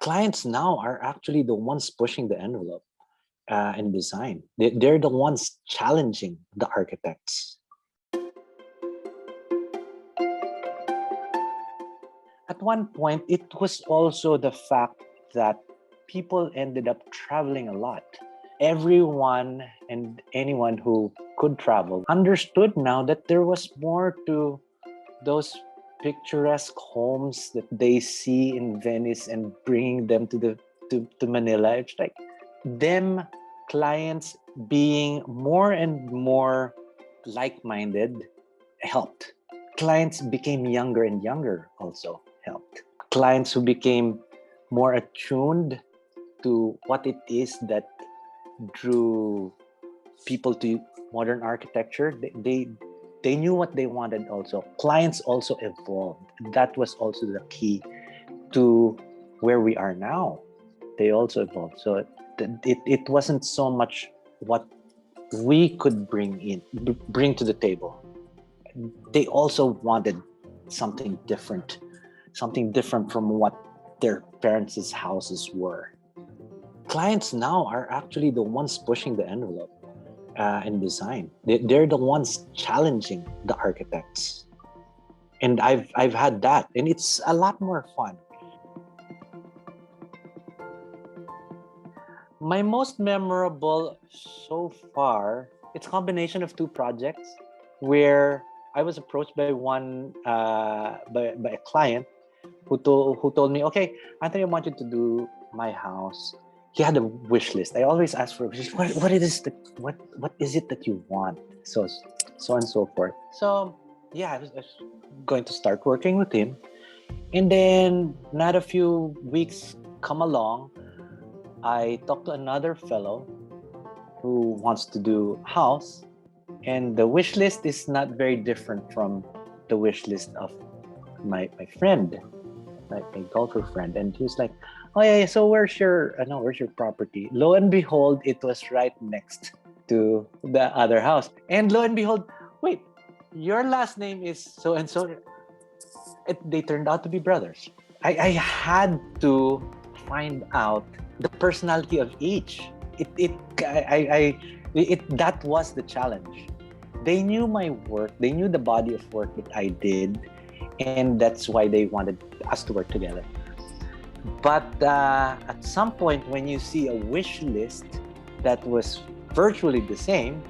Clients now are actually the ones pushing the envelope in design. They're the ones challenging the architects. At one point, it was also the fact that people ended up traveling a lot. Everyone and anyone who could travel understood now that there was more to those picturesque homes that they see in Venice and bringing them to Manila. It's like them clients being more and more like-minded helped. Clients became younger and younger also helped. Clients who became more attuned to what it is that drew people to modern architecture. They knew what they wanted also. Clients also evolved. That was also the key to where we are now. They also evolved. So it wasn't so much what we could bring to the table. They also wanted something different from what their parents' houses were. Clients now are actually the ones pushing the envelope in design. They're the ones challenging the architects. And I've had that, and it's a lot more fun. My most memorable so far, it's a combination of two projects where I was approached by by a client who told me, okay, Anthony, I want you to do my house. He had a wish list. I always ask for a wish list. What is it that you want? So and so forth. So yeah, I was going to start working with him. And then not a few weeks come along, I talked to another fellow who wants to do house. And the wish list is not very different from the wish list of my friend, my golfer friend. And he was like, oh yeah, so where's your property? Lo and behold, it was right next to the other house. And lo and behold, wait, your last name is so and so. They turned out to be brothers. I had to find out the personality of each. That was the challenge. They knew my work. They knew the body of work that I did, and that's why they wanted us to work together. But at some point, when you see a wish list that was virtually the same,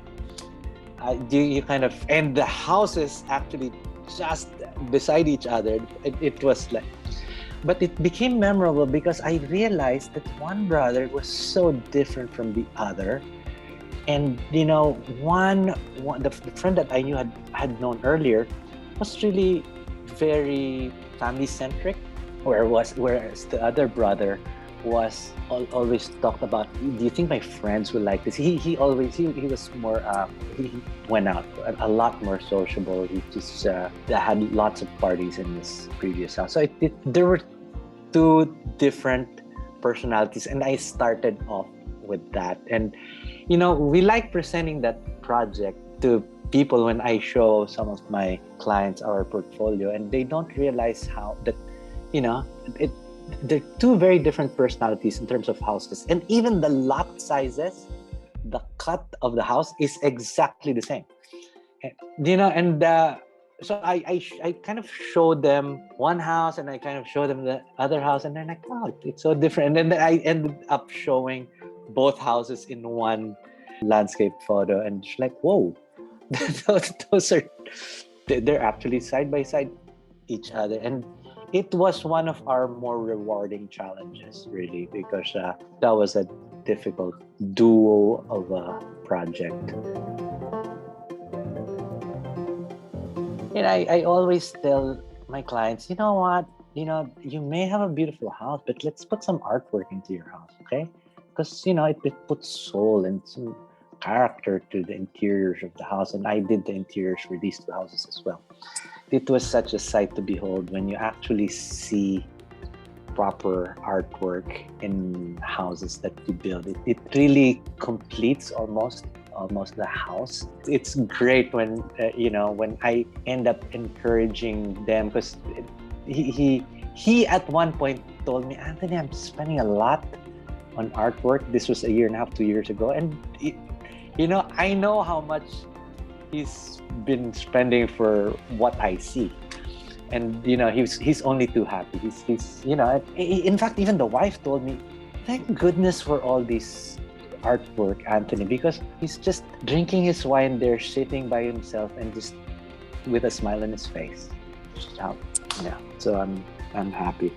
you kind of, and the houses actually just beside each other, it was like, but it became memorable because I realized that one brother was so different from the other. And the friend that I knew had known earlier was really very family centric, whereas the other brother was always talked about. Do you think my friends will like this? He was more. He went out a lot more sociable. He just had lots of parties in his previous house. So there were two different personalities, and I started off with that. And we like presenting that project to people when I show some of my clients our portfolio, and they don't realize how that they're two very different personalities in terms of houses, and even the lot sizes, the cut of the house is exactly the same. And so I kind of show them one house, and I kind of show them the other house, and they're like, wow, it's so different. And then I ended up showing both houses in one landscape photo, and it's like, whoa, those are, they're actually side by side each other. And it was one of our more rewarding challenges, really, because that was a difficult duo of a project. And I always tell my clients, you know what, you may have a beautiful house, but let's put some artwork into your house, okay? Because it puts soul and some character to the interiors of the house. And I did the interiors for these two houses as well. It was such a sight to behold when you actually see proper artwork in houses that you build. It really completes almost the house. It's great when when I end up encouraging them, because he at one point told me, Anthony, I'm spending a lot on artwork. This was a year and a half, 2 years ago. And, I know how much he's been spending for what I see. And, he's only too happy. He's in fact, even the wife told me, thank goodness for all this artwork, Anthony, because he's just drinking his wine there, sitting by himself and just with a smile on his face. So I'm happy.